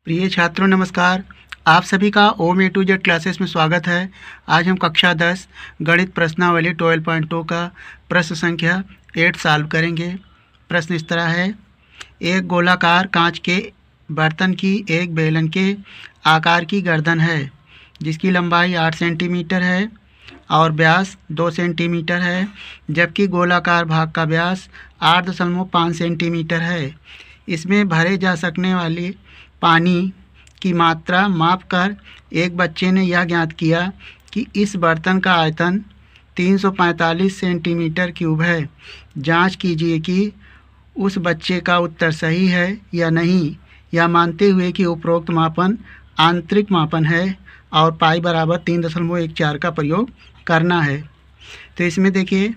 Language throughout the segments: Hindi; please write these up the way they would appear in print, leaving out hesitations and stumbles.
प्रिय छात्रों नमस्कार। आप सभी का ओम ए टू जेड क्लासेस में स्वागत है। आज हम कक्षा 10 गणित प्रश्नावली 12.2 का प्रश्न संख्या 8 सॉल्व करेंगे। प्रश्न इस तरह है, एक गोलाकार कांच के बर्तन की एक बेलन के आकार की गर्दन है जिसकी लंबाई 8 सेंटीमीटर है और व्यास 2 सेंटीमीटर है, जबकि गोलाकार भाग का व्यास 8.5 सेंटीमीटर है। इसमें भरे जा सकने वाली पानी की मात्रा मापकर एक बच्चे ने यह ज्ञात किया कि इस बर्तन का आयतन 345 सेंटीमीटर क्यूब है। जांच कीजिए कि उस बच्चे का उत्तर सही है या नहीं, यह मानते हुए कि उपरोक्त मापन आंतरिक मापन है और पाई बराबर 3.14 का प्रयोग करना है। तो इसमें देखिए,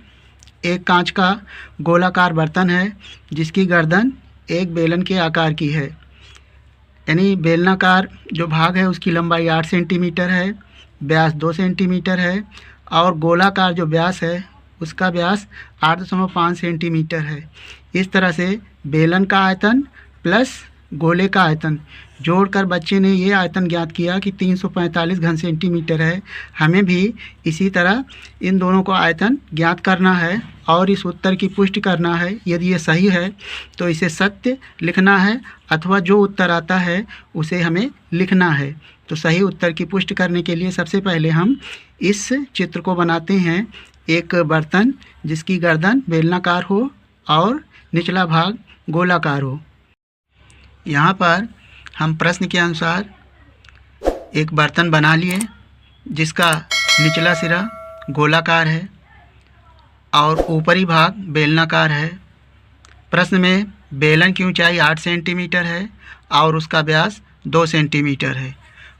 एक कांच का गोलाकार बर्तन है जिसकी गर्दन एक बेलन के आकार की है, यानी बेलनाकार जो भाग है उसकी लंबाई 8 सेंटीमीटर है, व्यास 2 सेंटीमीटर है और गोलाकार जो व्यास है उसका व्यास 8.5 सेंटीमीटर है। इस तरह से बेलन का आयतन प्लस गोले का आयतन जोड़कर बच्चे ने ये आयतन ज्ञात किया कि 345 घन सेंटीमीटर है। हमें भी इसी तरह इन दोनों को आयतन ज्ञात करना है और इस उत्तर की पुष्टि करना है। यदि ये सही है तो इसे सत्य लिखना है अथवा जो उत्तर आता है उसे हमें लिखना है। तो सही उत्तर की पुष्टि करने के लिए सबसे पहले हम इस चित्र को बनाते हैं। एक बर्तन जिसकी गर्दन बेलनाकार हो और निचला भाग गोलाकार हो। यहाँ पर हम प्रश्न के अनुसार एक बर्तन बना लिए जिसका निचला सिरा गोलाकार है और ऊपरी भाग बेलनाकार है। प्रश्न में बेलन की ऊंचाई 8 सेंटीमीटर है और उसका व्यास 2 सेंटीमीटर है।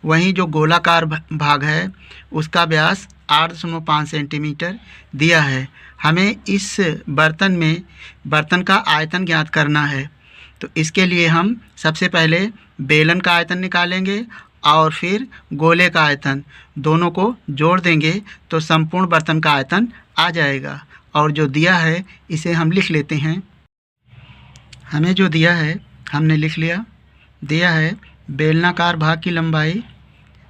वहीं जो गोलाकार भाग है उसका व्यास 8.5 सेंटीमीटर दिया है। हमें इस बर्तन का आयतन ज्ञात करना है। तो इसके लिए हम सबसे पहले बेलन का आयतन निकालेंगे और फिर गोले का आयतन, दोनों को जोड़ देंगे तो संपूर्ण बर्तन का आयतन आ जाएगा। और जो दिया है इसे हम लिख लेते हैं। हमें जो दिया है हमने लिख लिया। दिया है बेलनाकार भाग की लंबाई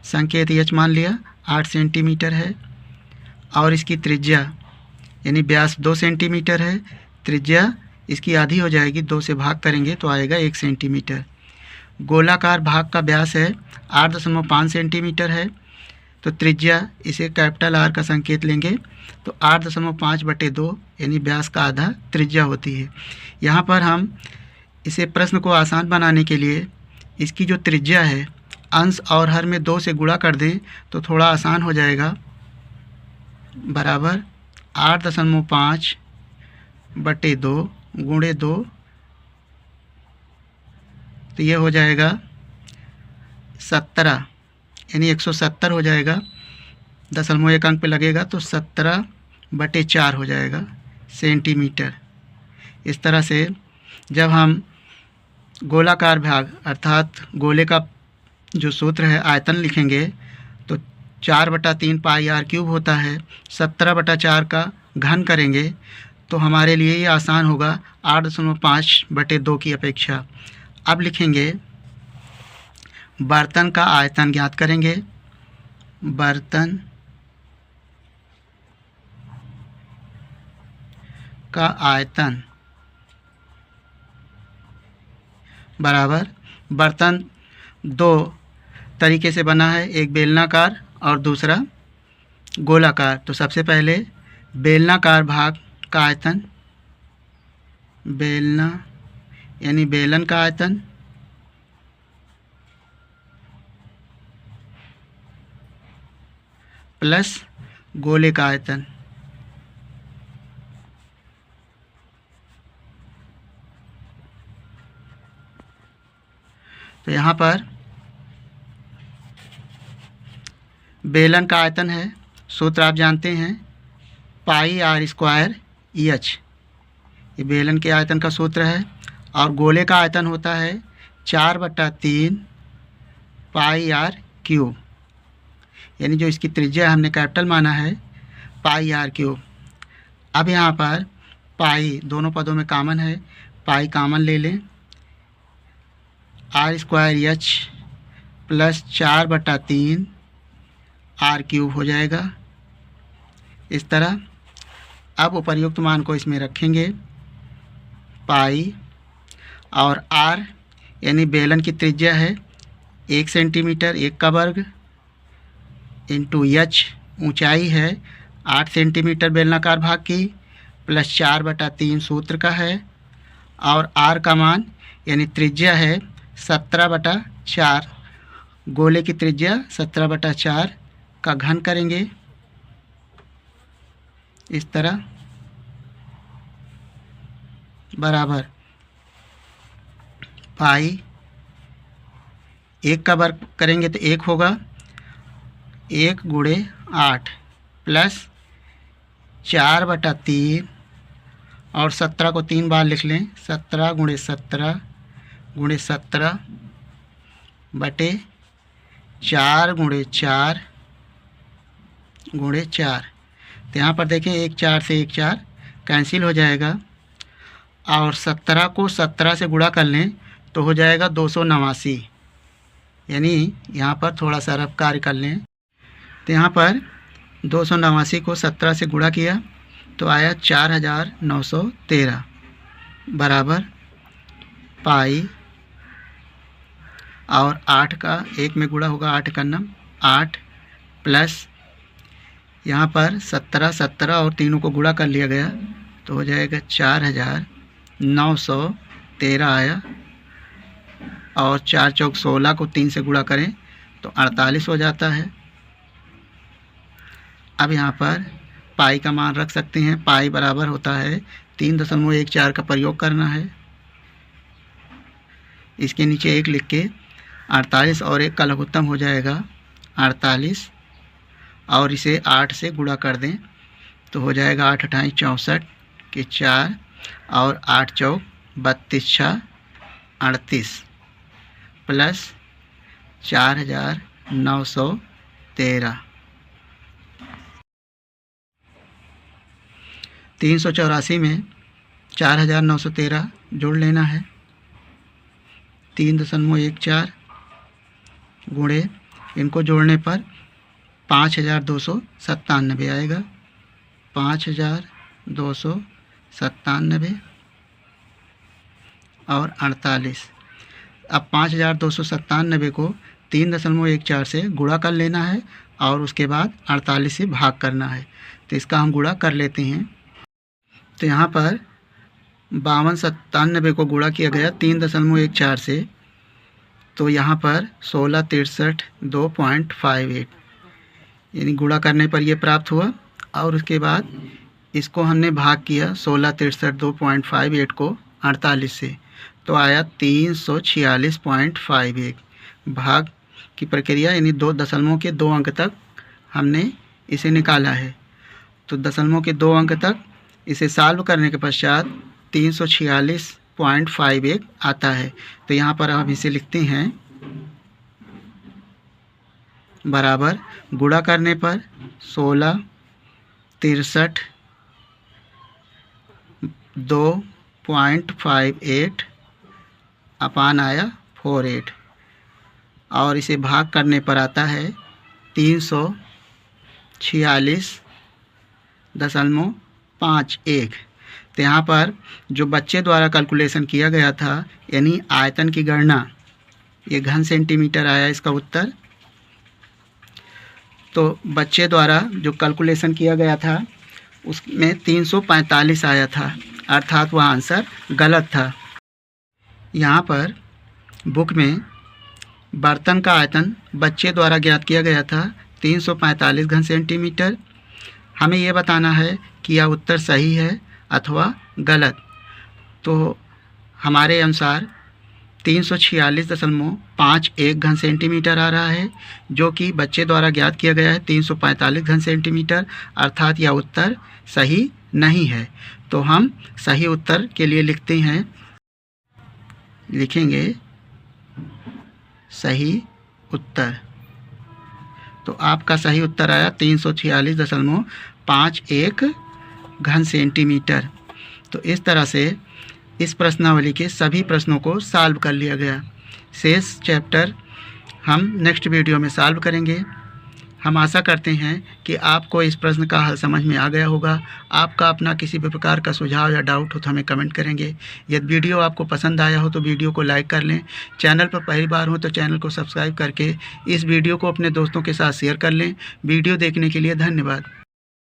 संकेत एच मान लिया 8 सेंटीमीटर है और इसकी त्रिज्या यानी व्यास 2 सेंटीमीटर है। त्रिज्या इसकी आधी हो जाएगी, 2 से भाग करेंगे तो आएगा 1 सेंटीमीटर। गोलाकार भाग का व्यास है 8.5 सेंटीमीटर है, तो त्रिज्या इसे कैपिटल आर का संकेत लेंगे तो 8.5/2 यानी व्यास का आधा त्रिज्या होती है। यहाँ पर हम इसे प्रश्न को आसान बनाने के लिए इसकी जो त्रिज्या है अंश और हर में 2 से गुणा कर दें तो थोड़ा आसान हो जाएगा। बराबर 8.5/2 गुणे 2, तो ये हो जाएगा 17 यानी 170 हो जाएगा। 0.1 अंक पे लगेगा तो 17/4 हो जाएगा सेंटीमीटर। इस तरह से जब हम गोलाकार भाग अर्थात गोले का जो सूत्र है आयतन लिखेंगे तो 4/3 पाई आर क्यूब होता है। 17/4 का घन करेंगे तो हमारे लिए ये आसान होगा 8.5/2 की अपेक्षा। अब लिखेंगे बर्तन का आयतन ज्ञात करेंगे। बर्तन का आयतन बराबर, बर्तन 2 तरीके से बना है, एक बेलनाकार और दूसरा गोलाकार। तो सबसे पहले बेलनाकार भाग का आयतन, बेलना यानी बेलन का आयतन प्लस गोले का आयतन। तो यहाँ पर बेलन का आयतन है, सूत्र आप जानते हैं, पाई आर स्क्वायर एच, ये बेलन के आयतन का सूत्र है। और गोले का आयतन होता है 4/3 पाई आर क्यूब, यानी जो इसकी त्रिज्या हमने कैपिटल माना है पाई आर क्यूब। अब यहाँ पर पाई दोनों पदों में कॉमन है, पाई कॉमन ले लें। Are square H plus 4/3 r³ हो जाएगा। इस तरह अब उपर्युक्त मान को इसमें रखेंगे। पाई और r यानी बेलन की त्रिज्या है 1 सेंटीमीटर 1 का वर्ग, इंटू h ऊंचाई है 8 सेंटीमीटर बेलनाकार भाग की, प्लस 4/3 सूत्र का है, और r का मान यानी त्रिज्या है 17/4, गोले की त्रिज्या 17/4 का घन करेंगे। इस तरह बराबर पाई 1 का वर्ग करेंगे तो 1 होगा, 1 गुणे 8 प्लस 4/3 और 17 को 3 बार लिख लें, 17 गुणे 17 गुणे 17 बटे 4 गुणे 4 गुणे 4। तो यहाँ पर देखें 1 4 से 1 4 कैंसिल हो जाएगा, और 17 को 17 से गुणा कर लें तो हो जाएगा 289। यानी यहाँ पर थोड़ा सा रफ कार्य कर लें तो यहाँ पर 289 को 17 से गुणा किया तो आया 4913 बराबर पाई, और 8 का 1 में गुणा होगा 8 का 9 8 प्लस यहाँ पर 17 17 और तीनों को गुणा कर लिया गया तो हो जाएगा 4913 आया, और 4 चौक 16 को 3 से गुणा करें तो 48 हो जाता है। अब यहाँ पर पाई का मान रख सकते हैं। पाई बराबर होता है 3.14 का प्रयोग करना है, इसके नीचे 1 लिख के 48 और 1 का लघुत्तम हो जाएगा 48, और इसे 8 से गुणा कर दें तो हो जाएगा 8 28 64 के 4 और 8 चौक 32 6 38 प्लस 4913। 384 में 4913 जोड़ लेना है। 3.14 गुणे इनको जोड़ने पर 5297 आएगा। 5297 और 48। अब 5297 को 3.14 से गुणा कर लेना है और उसके बाद 48 से भाग करना है। तो इसका हम गुणा कर लेते हैं। तो यहाँ पर 5297 को गुणा किया गया 3.14 से, तो यहाँ पर 16 63 2.58 यानी गुणा करने पर ये प्राप्त हुआ, और उसके बाद इसको हमने भाग किया 16 63 2.58 को 48 से, तो आया 346.51। भाग की प्रक्रिया यानी 2 दशमलवों के 2 अंक तक हमने इसे निकाला है। तो दशमलवों के 2 अंक तक इसे सॉल्व करने के पश्चात 346.51 आता है। तो यहाँ पर हम इसे लिखते हैं बराबर गुणा करने पर 16 63 2.58 अपान आया 48, और इसे भाग करने पर आता है 346.51। तो यहाँ पर जो बच्चे द्वारा कैलकुलेशन किया गया था यानी आयतन की गणना, ये घन सेंटीमीटर आया इसका उत्तर। तो बच्चे द्वारा जो कैलकुलेशन किया गया था उसमें 345 आया था, अर्थात वह आंसर गलत था। यहाँ पर बुक में बर्तन का आयतन बच्चे द्वारा ज्ञात किया गया था 345 घन सेंटीमीटर। हमें यह बताना है कि यह उत्तर सही है अथवा गलत। तो हमारे अनुसार 346.51 घन सेंटीमीटर आ रहा है, जो कि बच्चे द्वारा ज्ञात किया गया है 345 घन सेंटीमीटर, अर्थात यह उत्तर सही नहीं है। तो हम सही उत्तर के लिए लिखते हैं, लिखेंगे सही उत्तर। तो आपका सही उत्तर आया 346.51 घन सेंटीमीटर। तो इस तरह से इस प्रश्नावली के सभी प्रश्नों को सॉल्व कर लिया गया। शेष चैप्टर हम नेक्स्ट वीडियो में सॉल्व करेंगे। हम आशा करते हैं कि आपको इस प्रश्न का हल समझ में आ गया होगा। आपका अपना किसी भी प्रकार का सुझाव या डाउट हो तो हमें कमेंट करेंगे। यदि वीडियो आपको पसंद आया हो तो वीडियो को लाइक कर लें। चैनल पर पहली बार हो तो चैनल को सब्सक्राइब करके इस वीडियो को अपने दोस्तों के साथ शेयर कर लें। वीडियो देखने के लिए धन्यवाद।